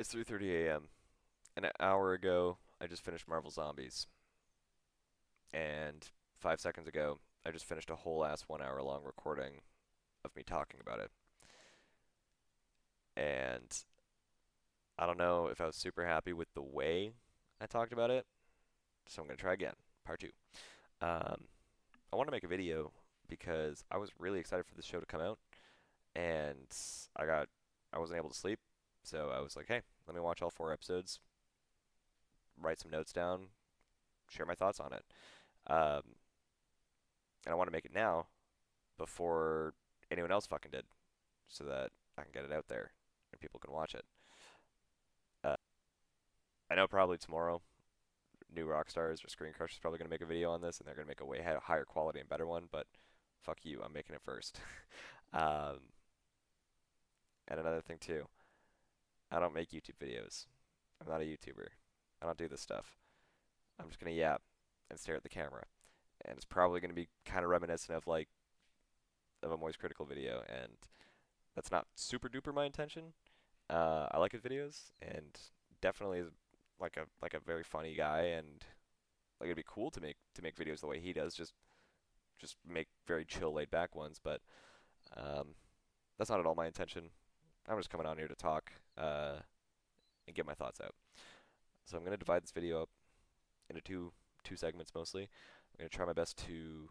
It's 3:30 a.m. An hour ago, I just finished Marvel Zombies, and 5 seconds ago, I just finished a whole ass 1 hour long recording of me talking about it. And I don't know if I was super happy with the way I talked about it, so I'm gonna try again, part two. Um, I want to make a video because I was really excited for this show to come out, and I got I wasn't able to sleep, so I was like, hey, let me watch all 4 episodes, write some notes down, share my thoughts on it. Um, and I want to make it now before anyone else fucking did, so that I can get it out there and people can watch it. Uh, I know probably tomorrow, New Rockstars or Screen Crush is probably going to make a video on this, and they're going to make a way higher quality and better one. But fuck you, I'm making it first. um, and another thing too, I don't make YouTube videos. I'm not a YouTuber. I don't do this stuff. I'm just gonna yap and stare at the camera, and it's probably going to be kind of reminiscent of like of a Moist Critical video, and that's not super duper my intention. I like his videos, and definitely is like a very funny guy, and like it'd be cool to make videos the way he does, just make very chill, laid back ones. But um, that's not at all my intention. I'm just coming on here to talk and get my thoughts out. So I'm gonna divide this video up into two segments mostly. I'm gonna try my best to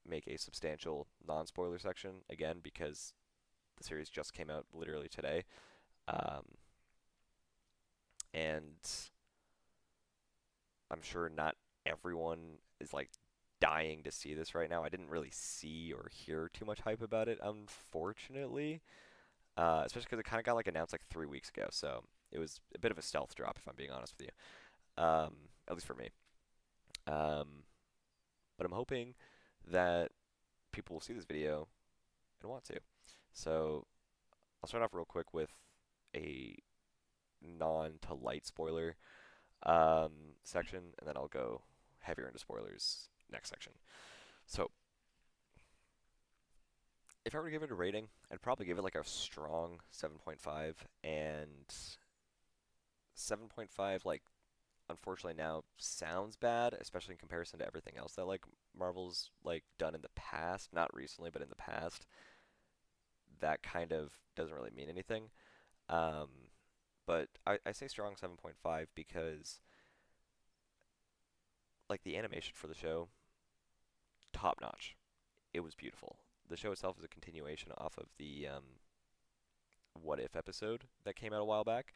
make a substantial non-spoiler section again because the series just came out literally today. Um, and I'm sure not everyone is like dying to see this right now. I didn't really see or hear too much hype about it, unfortunately. Especially because it kind of got like announced like 3 weeks ago, so it was a bit of a stealth drop, if I'm being honest with you. At least for me. Um, but I'm hoping that people will see this video and want to. So I'll start off real quick with a non to light spoiler section, and then I'll go heavier into spoilers next section. So, if I were to give it a rating, I'd probably give it like a strong 7.5. And 7.5, like, unfortunately now sounds bad, especially in comparison to everything else that like Marvel's like done in the past, not recently, but in the past. That kind of doesn't really mean anything. Um, but I say strong 7.5 because like the animation for the show, top notch. It was beautiful. The show itself is a continuation off of the What If episode that came out a while back,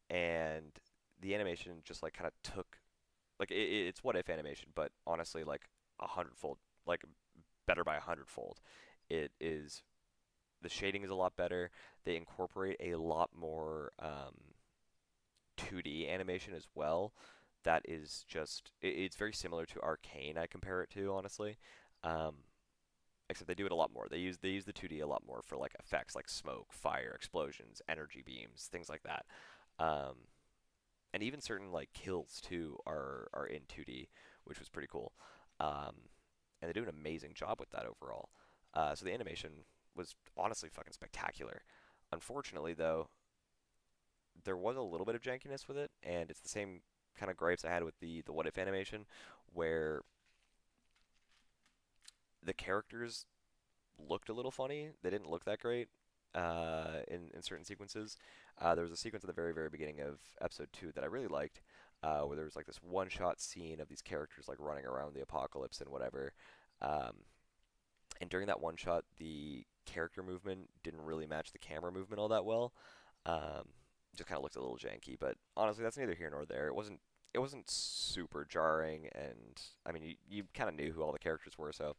and the animation just like kind of took like it's What If animation, but honestly like 100-fold, like better by 100-fold. It is the shading is a lot better. They incorporate a lot more 2D animation as well. That is just it's very similar to Arcane. I compare it to honestly. Um, Except they do it a lot more. They use the 2D a lot more for like effects like smoke, fire, explosions, energy beams, things like that. Um, and even certain like kills too are in 2D, which was pretty cool. Um, and they do an amazing job with that overall. So the animation was honestly fucking spectacular. Unfortunately, though, there was a little bit of jankiness with it, and it's the same kind of gripes I had with the What If animation, where the characters looked a little funny. They didn't look that great in certain sequences. There was a sequence at the very, very beginning of episode 2 that I really liked, where there was like this one-shot scene of these characters like running around the apocalypse and whatever. Um, and during that one shot, the character movement didn't really match the camera movement all that well. Um, just kind of looked a little janky, but honestly, that's neither here nor there. It wasn't super jarring, and I mean, you kind of knew who all the characters were, so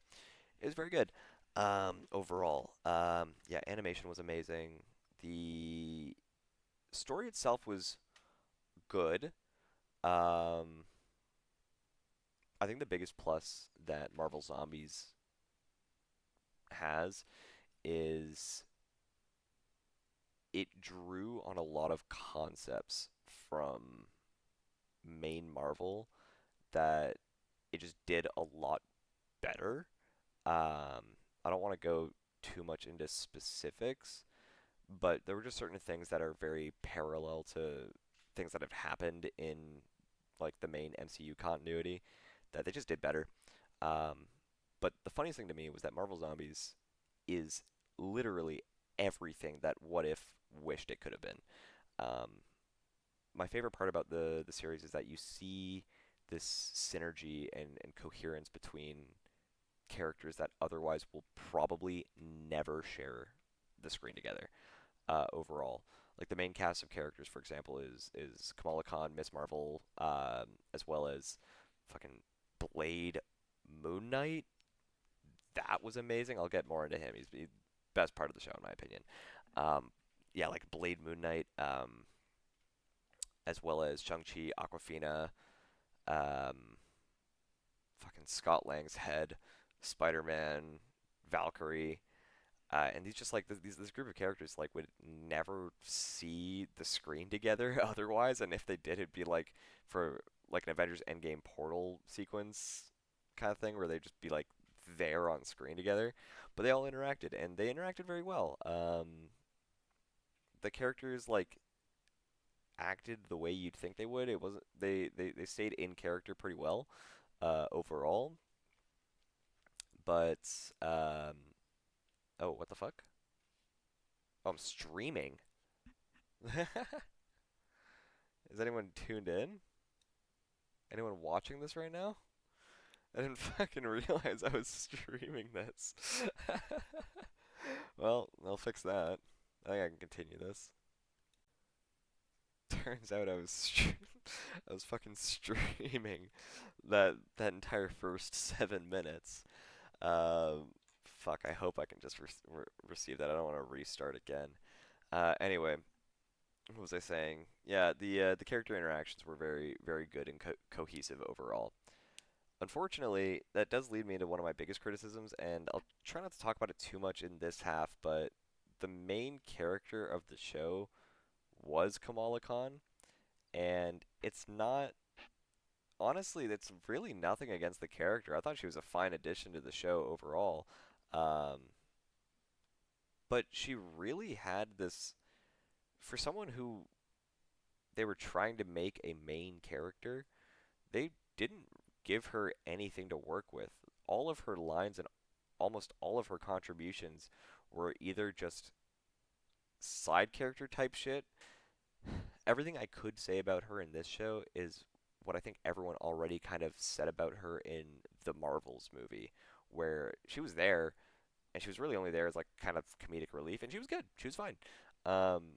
it was very good. Overall, yeah, animation was amazing. The story itself was good. Um, I think the biggest plus that Marvel Zombies has is it drew on a lot of concepts from main Marvel that it just did a lot better. I don't want to go too much into specifics, but there were just certain things that are very parallel to things that have happened in like the main MCU continuity that they just did better. Um, but the funniest thing to me was that Marvel Zombies is literally everything that What If wished it could have been. Um, my favorite part about the series is that you see this synergy and coherence between characters that otherwise will probably never share the screen together. Overall, like the main cast of characters, for example, is Kamala Khan, Miss Marvel, as well as fucking Blade, Moon Knight. That was amazing. I'll get more into him. He's the best part of the show, in my opinion. Um, yeah, like Blade, Moon Knight, as well as Shang-Chi, Aquafina, um, fucking Scott Lang's head, Spider-Man, Valkyrie, and these just like this group of characters like would never see the screen together otherwise, and if they did, it'd be like for like an Avengers Endgame portal sequence kind of thing where they'd just be like there on screen together, but they all interacted and they interacted very well. The characters like acted the way you'd think they would. It wasn't they stayed in character pretty well overall, but oh, what the fuck? Oh, I'm streaming. Is anyone tuned in? Anyone watching this right now? I didn't fucking realize I was streaming this. Well, I'll fix that. I think I can continue this. Turns out I was fucking streaming that entire first 7 minutes. Fuck. I hope I can just receive that. I don't want to restart again. Anyway, what was I saying? Yeah, the character interactions were very very good and cohesive overall. Unfortunately, that does lead me to one of my biggest criticisms, and I'll try not to talk about it too much in this half, but the main character of the show was Kamala Khan, and it's not, honestly, it's really nothing against the character. I thought she was a fine addition to the show overall. Um, but she really had this, for someone who they were trying to make a main character, they didn't give her anything to work with. All of her lines and almost all of her contributions were either just side character type shit. Everything I could say about her in this show is what I think everyone already kind of said about her in the Marvels movie, where she was there and she was really only there as like kind of comedic relief, and she was good. She was fine. Um,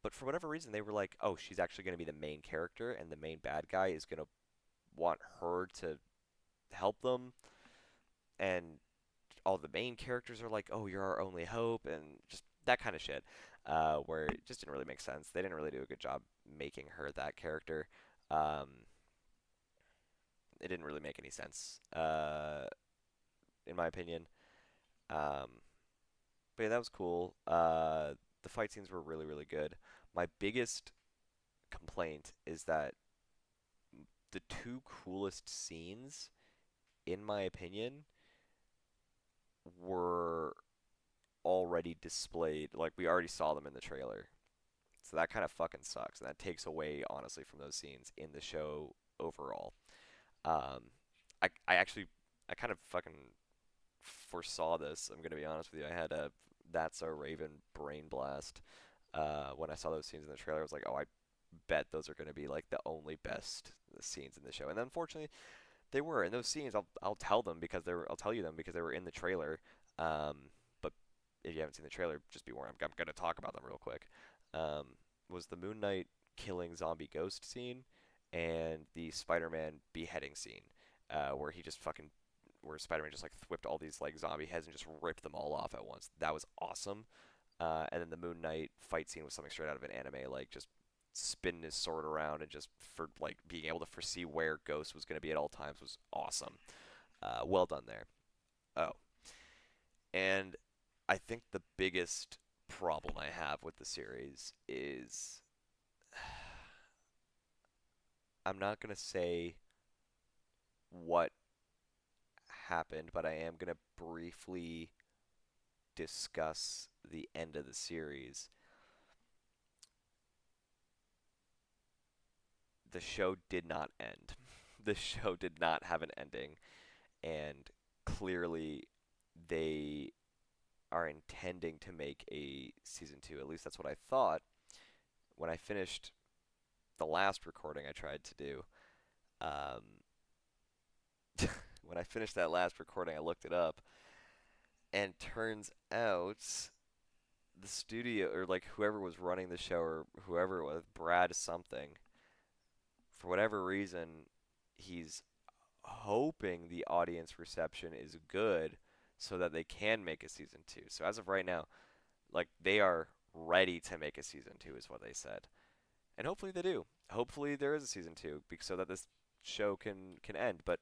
but for whatever reason, they were like, "Oh, she's actually going to be the main character, and the main bad guy is going to want her to help them." And all the main characters are like, "Oh, you're our only hope," and just that kind of shit, where it just didn't really make sense. They didn't really do a good job making her that character. Um, it didn't really make any sense, in my opinion. Um, but yeah, that was cool. The fight scenes were really, really good. My biggest complaint is that the two coolest scenes, in my opinion, were already displayed. Like we already saw them in the trailer. So that kind of fucking sucks, and that takes away honestly from those scenes in the show overall. Um, I actually I kind of fucking foresaw this. I'm gonna be honest with you. I had a That's a Raven brain blast when I saw those scenes in the trailer. I was like, oh, I bet those are gonna be like the only best scenes in the show. And unfortunately, they were. And those scenes, I'll tell them because I'll tell you them because they were in the trailer. But if you haven't seen the trailer, just be warned. I'm gonna talk about them real quick. Um, was the Moon Knight killing zombie ghost scene and the Spider-Man beheading scene, where he just fucking where Spider-Man just like whipped all these like zombie heads and just ripped them all off at once. That was awesome. And then the Moon Knight fight scene was something straight out of an anime, like just spinning his sword around and just for like being able to foresee where Ghost was going to be at all times was awesome. Well done there. Oh, and I think the biggest problem I have with the series is I'm not going to say what happened, but I am going to briefly discuss the end of the series. the show did not end. The show did not have an ending, and clearly they are intending to make a season two. At least that's what I thought when I finished the last recording I tried to do. Um, when I finished that last recording, I looked it up, and turns out the studio, or like whoever was running the show, or whoever it was, Brad something, for whatever reason, he's hoping the audience reception is good so that they can make a season two. So as of right now, like they are ready to make a season two, is what they said, and hopefully they do. Hopefully there is a season two, so that this show can end. But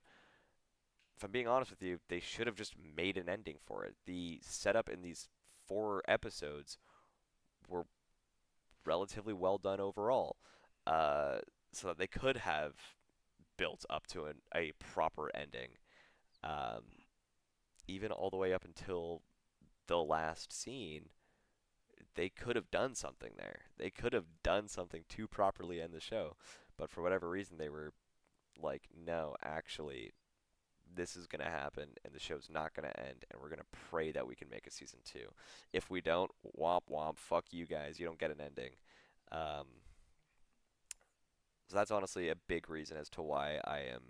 if I'm being honest with you, they should have just made an ending for it. The setup in these 4 episodes were relatively well done overall, uh, so that they could have built up to a proper ending, um, even all the way up until the last scene. They could have done something there. They could have done something to properly end the show, but for whatever reason, they were like, no, actually, this is going to happen and the show's not going to end, and we're going to pray that we can make a season two. If we don't, womp womp, fuck you guys, you don't get an ending. Um, so that's honestly a big reason as to why I am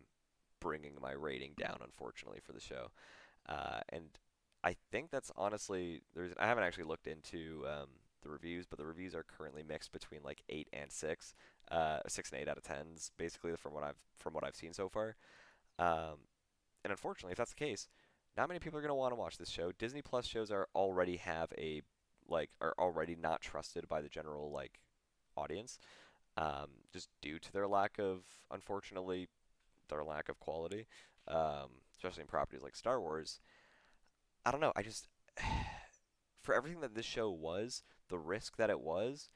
bringing my rating down, unfortunately, for the show. And I think that's honestly I haven't actually looked into the reviews, but the reviews are currently mixed between like 8 and 6, 6 and 8 out of 10s, basically from what I've seen so far. Um, and unfortunately, if that's the case, not many people are going to want to watch this show. Disney Plus shows are already not trusted by the general like audience, just due to unfortunately, their lack of quality, especially in properties like Star Wars. I don't know. I just for everything that this show was, the risk that it was,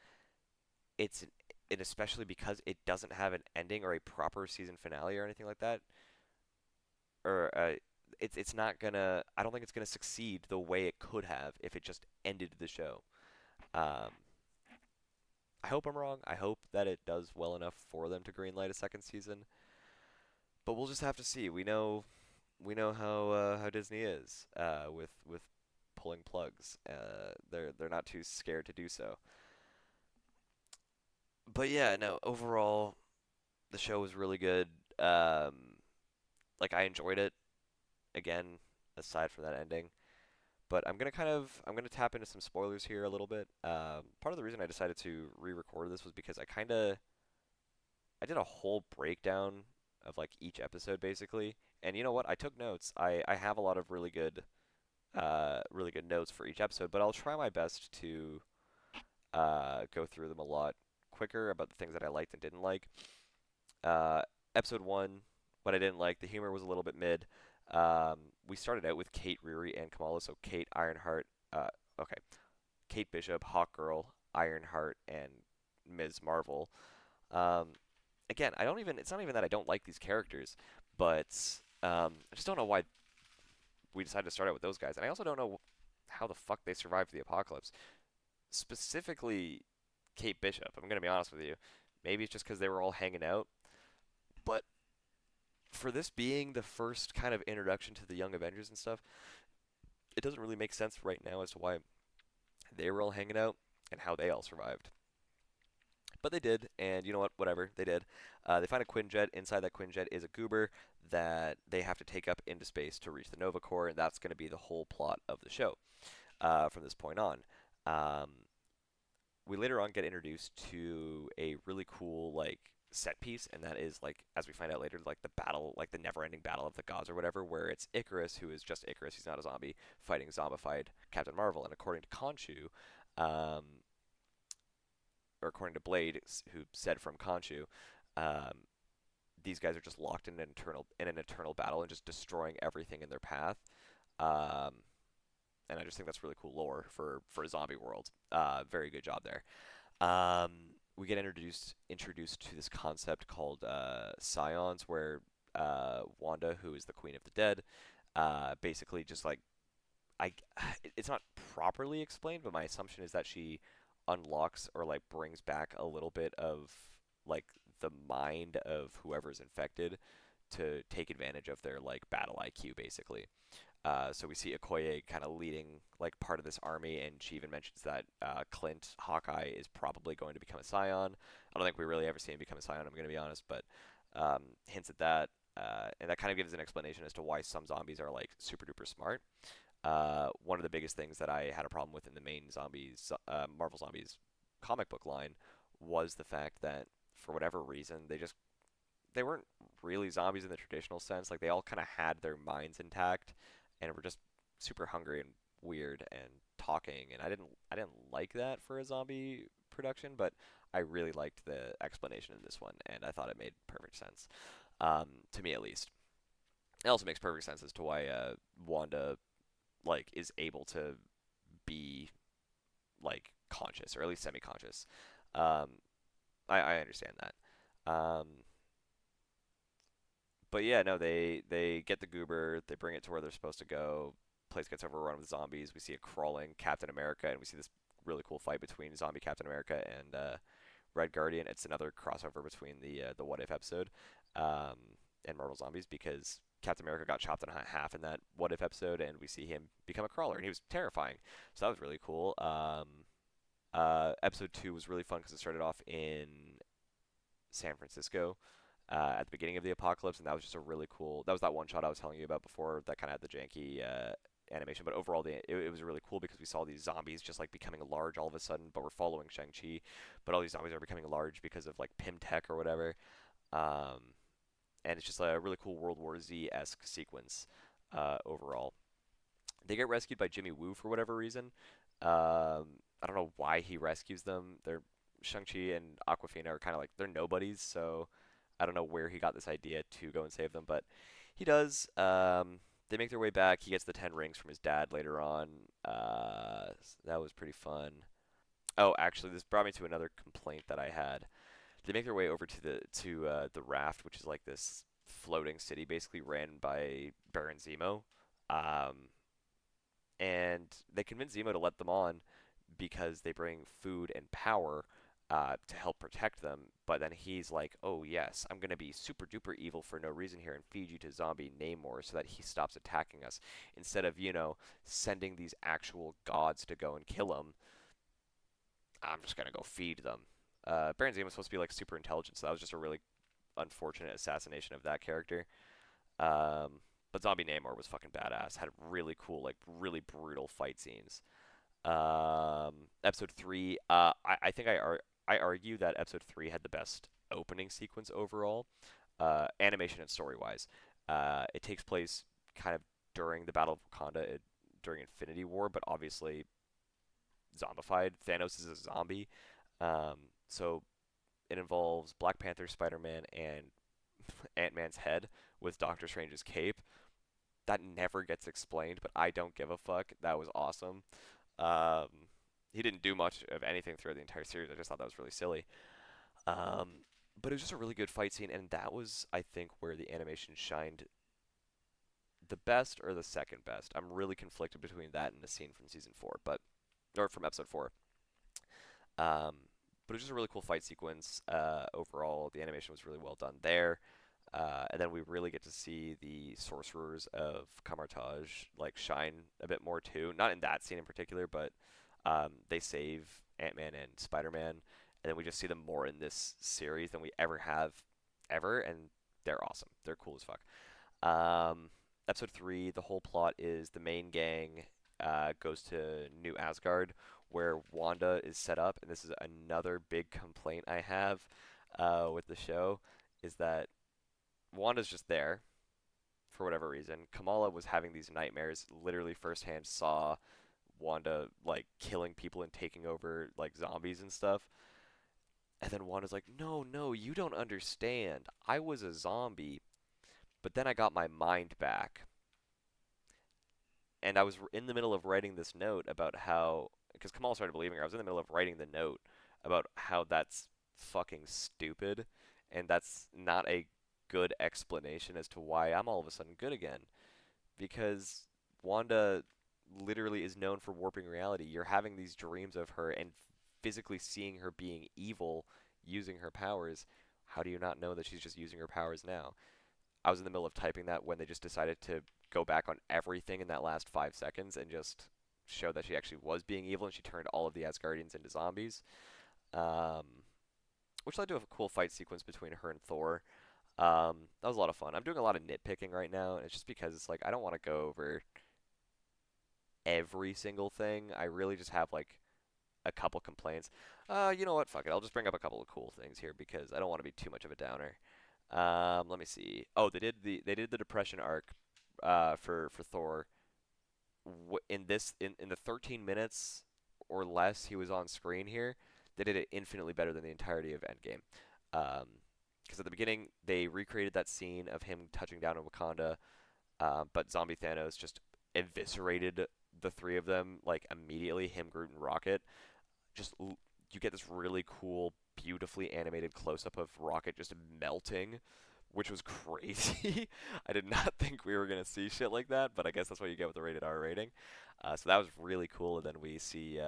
it's and especially because it doesn't have an ending or a proper season finale or anything like that, or it's not gonna. I don't think it's gonna succeed the way it could have if it just ended the show. Um, I hope I'm wrong. I hope that it does well enough for them to greenlight a second season, but we'll just have to see. We know how Disney is with pulling plugs. They're not too scared to do so. But yeah, no. Overall, the show was really good. Like I enjoyed it again, aside from that ending. But I'm gonna tap into some spoilers here a little bit. Part of the reason I decided to re-record this was because I did a whole breakdown of like each episode basically. And you know what? I took notes. I have a lot of really good notes for each episode, but I'll try my best to go through them a lot quicker about the things that I liked and didn't like. Uh, Episode 1, what I didn't like, the humor was a little bit mid. We started out with Kate, Riri, and Kamala. So Kate, Ironheart, okay, Kate Bishop, Hawkgirl, Ironheart, and Ms. Marvel. Um, Again, it's not even that I don't like these characters, but I just don't know why we decided to start out with those guys. And I also don't know how the fuck they survived the apocalypse. Specifically, Kate Bishop. I'm gonna be honest with you. Maybe it's just because they were all hanging out, but for this being the first kind of introduction to the Young Avengers and stuff, it doesn't really make sense right now as to why they were all hanging out and how they all survived. But they did, and you know what? Whatever, they did. They find a Quinjet. Inside that Quinjet is a goober that they have to take up into space to reach the Nova Corps, and that's going to be the whole plot of the show from this point on. Um, we later on get introduced to a really cool like set piece, and that is like, as we find out later, like the battle, like the never-ending battle of the gods or whatever, where it's Icarus, who is just Icarus, he's not a zombie, fighting zombified Captain Marvel. And according to Khonshu, um, or according to Blade, who said from Khonshu, um, these guys are just locked in an eternal battle and just destroying everything in their path. Um, and I just think that's really cool lore for a zombie world. Very good job there. Um, we get introduced to this concept called Scions, where Wanda, who is the Queen of the Dead, basically just like I, it's not properly explained, but my assumption is that she unlocks or like brings back a little bit of like the mind of whoever's infected to take advantage of their like battle IQ basically. So we see Okoye kind of leading like part of this army, and she even mentions that Clint Hawkeye is probably going to become a Scion. I don't think we really ever see him become a Scion. I'm going to be honest, but hints at that, and that kind of gives an explanation as to why some zombies are like super duper smart. One of the biggest things that I had a problem with in the main zombies, Marvel Zombies comic book line was the fact that for whatever reason they weren't really zombies in the traditional sense. Like they all kind of had their minds intact and were just super hungry and weird and talking. And I didn't like that for a zombie production, but I really liked the explanation in this one, and I thought it made perfect sense, to me at least. It also makes perfect sense as to why Wanda like is able to be like conscious or at least semi-conscious. Um, I understand that. But yeah, no, they get the goober, they bring it to where they're supposed to go. Place gets overrun with zombies. We see a crawling Captain America, and we see this really cool fight between zombie Captain America and Red Guardian. It's another crossover between the What If episode um, and Marvel Zombies because Captain America got chopped in half in that What If episode, and we see him become a crawler, and he was terrifying. So that was really cool. Episode 2 was really fun because it started off in San Francisco at the beginning of the apocalypse, and that was just a really cool. That was that one shot I was telling you about before that kind of had the janky animation, but overall it was really cool because we saw these zombies just like becoming large all of a sudden, but we're following Shang-Chi, but all these zombies are becoming large because of like Pym Tech or whatever, um, and it's just a really cool World War Z-esque sequence overall. They get rescued by Jimmy Woo for whatever reason. I don't know why he rescues them. They're Shang-Chi and Aquafina are kind of like they're nobodies, so I don't know where he got this idea to go and save them, but he does. They make their way back. He gets the 10 rings from his dad later on. That was pretty fun. Oh, actually, this brought me to another complaint that I had. They make their way over to the raft, which is like this floating city, basically ran by Baron Zemo. Um, and they convince Zemo to let them on because they bring food and power to help protect them. But then he's like, "Oh yes, I'm gonna be super duper evil for no reason here and feed you to zombie Namor so that he stops attacking us." Instead of sending these actual gods to go and kill him, I'm just gonna go feed them. Baron Zemo was supposed to be like super intelligent, so that was just a really unfortunate assassination of that character. Um, but Zombie Namor was fucking badass. Had really cool, like really brutal fight scenes. Episode 3, I think I argue that episode 3 had the best opening sequence overall, animation and story wise. It takes place kind of during the Battle of Wakanda, during Infinity War, but obviously zombified. Thanos is a zombie, so it involves Black Panther, Spider Man, and Ant Man's head with Doctor Strange's cape. That never gets explained, but I don't give a fuck. That was awesome. Um, he didn't do much of anything throughout the entire series. I just thought that was really silly. Um, but it was just a really good fight scene, and that was, I think, where the animation shined the best or the second best. I'm really conflicted between that and the scene from season 4, but or from episode 4. Um, but it was just a really cool fight sequence. Overall, the animation was really well done there. And then we really get to see the sorcerers of Kamartaj like shine a bit more too. Not in that scene in particular, but they save Ant-Man and Spider-Man, and then we just see them more in this series than we ever have ever, and they're awesome. They're cool as fuck. Episode 3, the whole plot is the main gang goes to New Asgard, where Wanda is set up, and this is another big complaint I have with the show, is that Wanda's just there for whatever reason. Kamala was having these nightmares, literally firsthand saw Wanda like killing people and taking over like zombies and stuff. And then Wanda's like, "No, no, you don't understand. I was a zombie, but then I got my mind back." And I was in the middle of writing this note about how, because Kamala started believing her, I was in the middle of writing the note about how that's fucking stupid, and that's not a good explanation as to why I'm all of a sudden good again. Because Wanda literally is known for warping reality. You're having these dreams of her and physically seeing her being evil using her powers. How do you not know that she's just using her powers now? I was in the middle of typing that when they just decided to go back on everything in that last 5 seconds and just show that she actually was being evil and she turned all of the Asgardians into zombies. Um, which led to a cool fight sequence between her and Thor. That was a lot of fun. I'm doing a lot of nitpicking right now, and it's just because it's like I don't want to go over every single thing. I really just have like a couple complaints. You know what? Fuck it. I'll just bring up a couple of cool things here because I don't want to be too much of a downer. Let me see. Oh, they did the depression arc for Thor in the 13 minutes or less he was on screen here. They did it infinitely better than the entirety of Endgame. Because at the beginning they recreated that scene of him touching down in Wakanda, but zombie Thanos just eviscerated the three of them like immediately. Him, Groot, and Rocket. Just you get this really cool, beautifully animated close up of Rocket just melting, which was crazy. I did not think we were gonna see shit like that, but I guess that's what you get with the rated R rating. So that was really cool, and then we see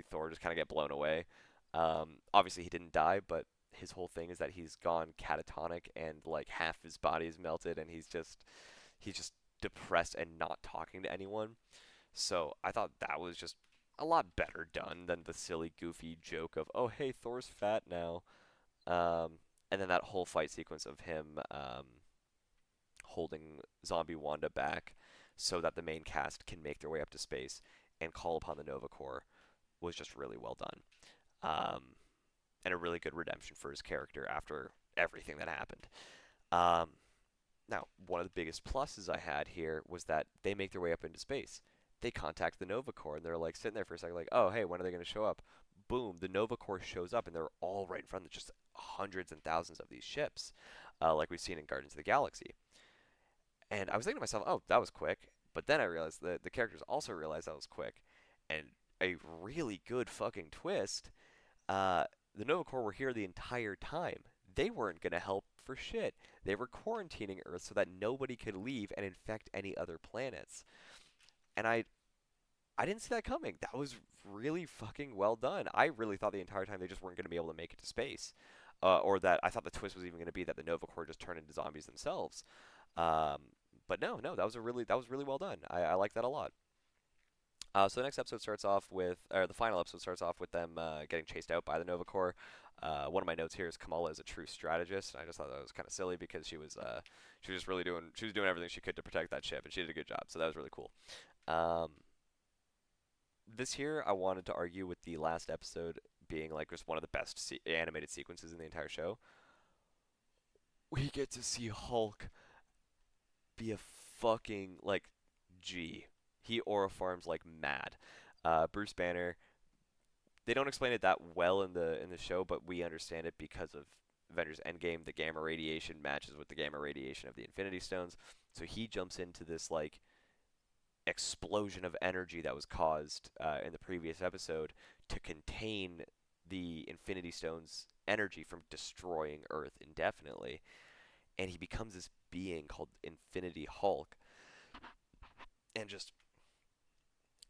Thor just kind of get blown away. Obviously he didn't die, but his whole thing is that he's gone catatonic and like half his body is melted, and he's just depressed and not talking to anyone. So I thought that was just a lot better done than the silly, goofy joke of, oh, hey, Thor's fat now. And then that whole fight sequence of him holding zombie Wanda back so that the main cast can make their way up to space and call upon the Nova Corps was just really well done. Um, and a really good redemption for his character after everything that happened. Um, Now, one of the biggest pluses I had here was that they make their way up into space. They contact the Nova Corps, and they're like sitting there for a second, like, oh, hey, when are they going to show up? Boom, the Nova Corps shows up, and they're all right in front of just hundreds and thousands of these ships, like we've seen in Guardians of the Galaxy. And I was thinking to myself, oh, that was quick. But then I realized that the characters also realized that was quick. And a really good fucking twist, uh, the Nova Corps were here the entire time. They weren't going to help for shit. They were quarantining Earth so that nobody could leave and infect any other planets. And I didn't see that coming. That was really fucking well done. I really thought the entire time they just weren't going to be able to make it to space. Or that I thought the twist was even going to be that the Nova Corps just turned into zombies themselves. Um, but no, no, that was really well done. I like that a lot. So the next episode starts off with, or the final episode starts off with them getting chased out by the Nova Corps. One of my notes here is Kamala is a true strategist. I just thought that was kind of silly because she was just really doing she was doing everything she could to protect that ship, and she did a good job. So that was really cool. Um, this here I wanted to argue with the last episode being like just one of the best animated sequences in the entire show. We get to see Hulk be a fucking like G. He aura farms like mad. Bruce Banner. They don't explain it that well in the show, but we understand it because of Avengers Endgame. The gamma radiation matches with the gamma radiation of the Infinity Stones, so he jumps into this like explosion of energy that was caused in the previous episode to contain the Infinity Stones energy from destroying Earth indefinitely, and he becomes this being called Infinity Hulk, and just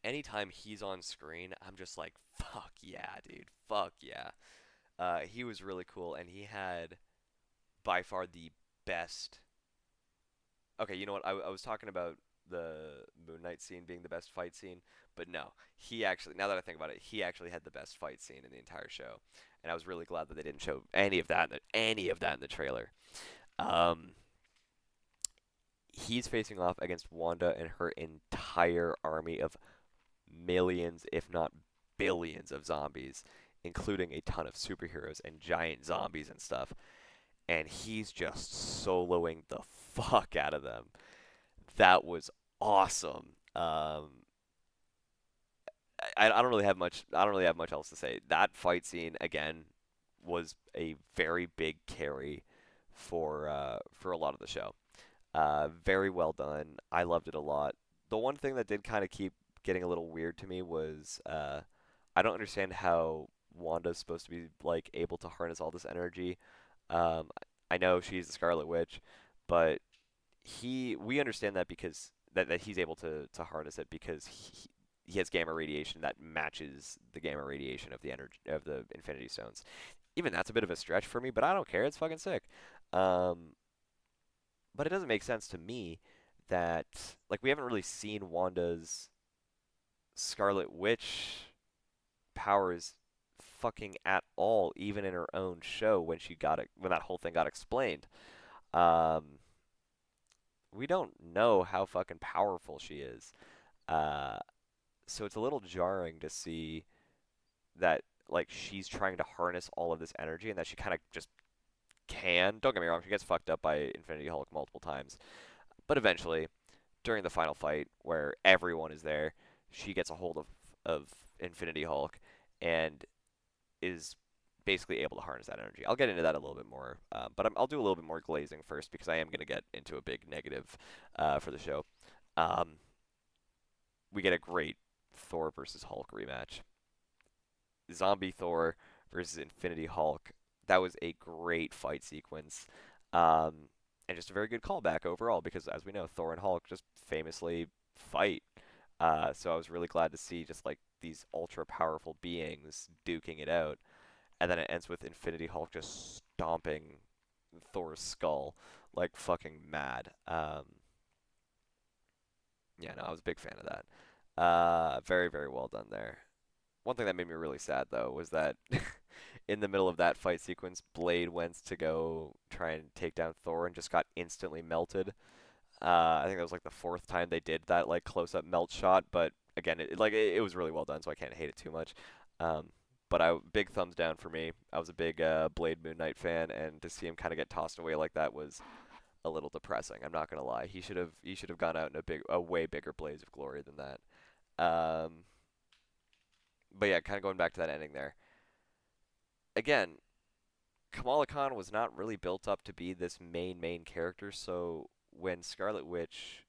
anytime he's on screen, I'm just like, fuck yeah, dude, fuck yeah. He was really cool, and he had by far the best. Okay, you know what? I was talking about the Moon Knight scene being the best fight scene, but no, he actually. Now that I think about it, he actually had the best fight scene in the entire show, and I was really glad that they didn't show any of that in the trailer. Um, he's facing off against Wanda and her entire army of millions, if not billions, of zombies, including a ton of superheroes and giant zombies and stuff. And he's just soloing the fuck out of them. That was awesome. I don't really have much. I don't really have much else to say. That fight scene again was a very big carry for a lot of the show. Very well done. I loved it a lot. The one thing that did kind of keep getting a little weird to me was I don't understand how Wanda's supposed to be like able to harness all this energy. Um, I know she's the Scarlet Witch, but we understand that because that he's able to harness it because he has gamma radiation that matches the gamma radiation of the energy of the Infinity Stones. Even that's a bit of a stretch for me, but I don't care. It's fucking sick. Um, but it doesn't make sense to me that like we haven't really seen Wanda's Scarlet Witch powers fucking at all, even in her own show when she got it when that whole thing got explained. Um, we don't know how fucking powerful she is. Uh, so it's a little jarring to see that like she's trying to harness all of this energy and that she kind of just can. Don't get me wrong, she gets fucked up by Infinity Hulk multiple times, but eventually, during the final fight where everyone is there, she gets a hold of Infinity Hulk and is basically able to harness that energy. I'll get into that a little bit more, but I'll do a little bit more glazing first because I am going to get into a big negative for the show. Um, we get a great Thor versus Hulk rematch. Zombie Thor versus Infinity Hulk. That was a great fight sequence. Um, and just a very good callback overall because, as we know, Thor and Hulk just famously fight. So I was really glad to see just like these ultra powerful beings duking it out. And then it ends with Infinity Hulk just stomping Thor's skull like fucking mad. Yeah, no, I was a big fan of that. Very, very well done there. One thing that made me really sad though was that in the middle of that fight sequence, Blade went to go try and take down Thor and just got instantly melted. I think that was like the fourth time they did that like close-up melt shot, but again, it was really well done, so I can't hate it too much. Um, but big thumbs down for me. I was a big Blade Moon Knight fan, and to see him kind of get tossed away like that was a little depressing. I'm not gonna lie. He should have gone out in a way bigger blaze of glory than that. Um, but yeah, kind of going back to that ending there. Again, Kamala Khan was not really built up to be this main character, so when Scarlet Witch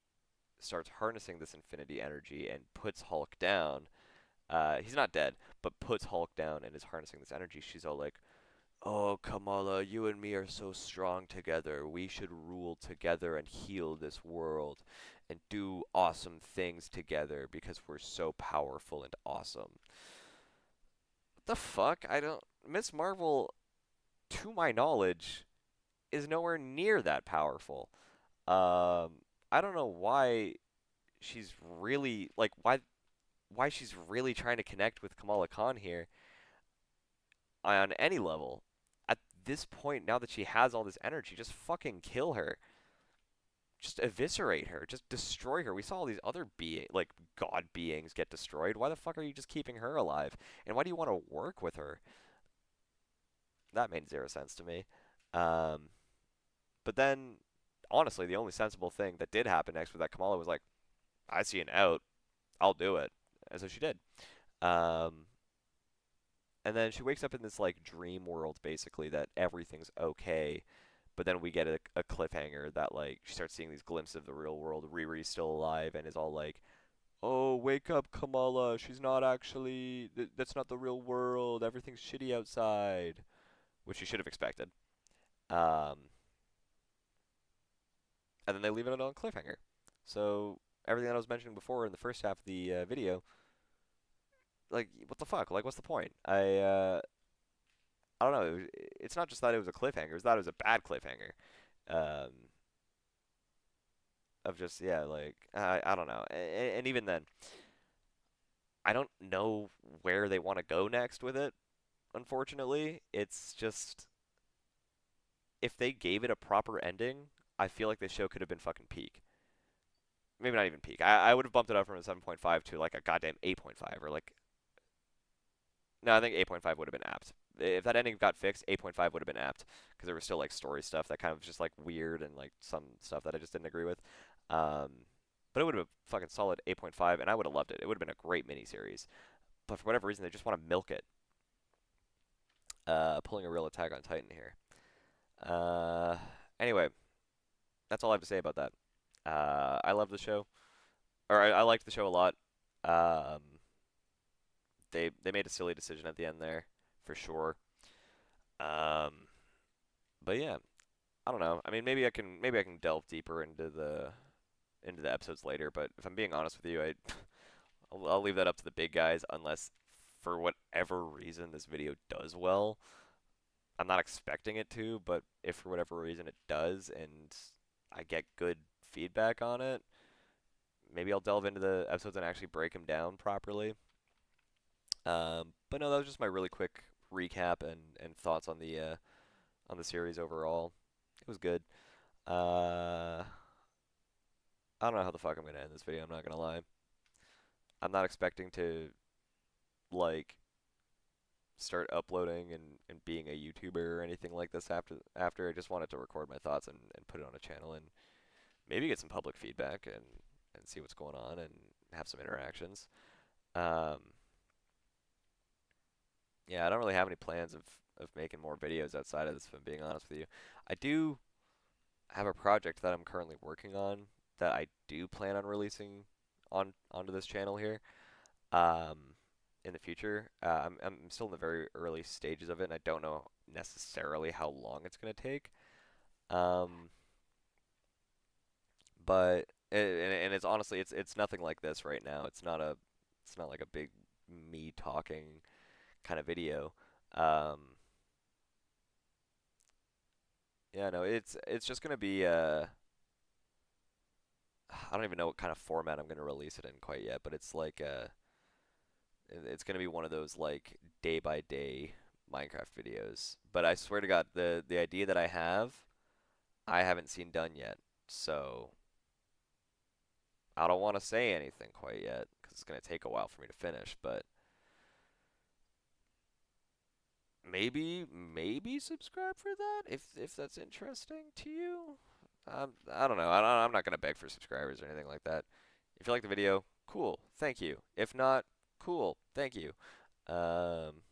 starts harnessing this infinity energy and puts Hulk down, he's not dead, but puts Hulk down and is harnessing this energy, she's all like, "Oh, Kamala, you and me are so strong together. We should rule together and heal this world and do awesome things together because we're so powerful and awesome." What the fuck? I don't. Miss Marvel, to my knowledge, is nowhere near that powerful. I don't know why she's really like why she's really trying to connect with Kamala Khan here on any level. At this point, now that she has all this energy, just fucking kill her. Just eviscerate her. Just destroy her. We saw all these other like god beings get destroyed. Why the fuck are you just keeping her alive? And why do you want to work with her? That made zero sense to me. Um, but then, honestly, the only sensible thing that did happen next was that Kamala was like, "I see an out. I'll do it," and so she did. Um, and then she wakes up in this like dream world, basically that everything's okay. But then we get a cliffhanger that like she starts seeing these glimpses of the real world. Riri's still alive and is all like, "Oh, wake up, Kamala. She's not actually. That's not the real world. Everything's shitty outside," which you should have expected. Um, and then they leave it on a cliffhanger. So everything that I was mentioning before in the first half of the video, like, what the fuck? Like, what's the point? I don't know. It's not just that it was a cliffhanger; it's that it was a bad cliffhanger. Um, of just yeah, like I don't know. And even then, I don't know where they want to go next with it. Unfortunately, it's just if they gave it a proper ending, I feel like the show could have been fucking peak. Maybe not even peak. I would have bumped it up from a 7.5 to like a goddamn 8.5 or like no, I think 8.5 would have been apt. If that ending got fixed, 8.5 would have been apt because there was still like story stuff that kind of just like weird and like some stuff that I just didn't agree with. Um, but it would have been a fucking solid 8.5, and I would have loved it. It would have been a great miniseries. But for whatever reason, they just want to milk it. Pulling a real Attack on Titan here. Uh, anyway, that's all I have to say about that. I love the show, or I liked the show a lot. Um, they made a silly decision at the end there, for sure. Um, but yeah, I don't know. I mean, maybe I can delve deeper into the episodes later. But if I'm being honest with you, I'll leave that up to the big guys unless for whatever reason this video does well. I'm not expecting it to, but if for whatever reason it does and I get good feedback on it, maybe I'll delve into the episodes and actually break them down properly. But no, that was just my really quick recap and thoughts on the series overall. It was good. Uh, I don't know how the fuck I'm gonna end this video. I'm not gonna lie. I'm not expecting to like start uploading and being a YouTuber or anything like this after. I just wanted to record my thoughts and put it on a channel and maybe get some public feedback and see what's going on and have some interactions. Um, yeah, I don't really have any plans of making more videos outside of this, if I'm being honest with you. I do have a project that I'm currently working on that I do plan on releasing onto this channel here um, in the future. I'm still in the very early stages of it, and I don't know necessarily how long it's going to take. Um, but and it's honestly it's nothing like this right now. It's not like a big me talking kind of video. Um, yeah, no, it's just gonna be I don't even know what kind of format I'm gonna release it in quite yet, but it's like it's gonna be one of those like day by day Minecraft videos. But I swear to God, the idea that I haven't seen done yet. So I don't want to say anything quite yet because it's gonna take a while for me to finish. But maybe subscribe for that if that's interesting to you. I don't know. I'm not gonna beg for subscribers or anything like that. If you like the video, cool, thank you. If not, cool, thank you. Um,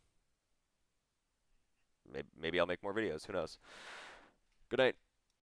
maybe I'll make more videos. Who knows? Good night.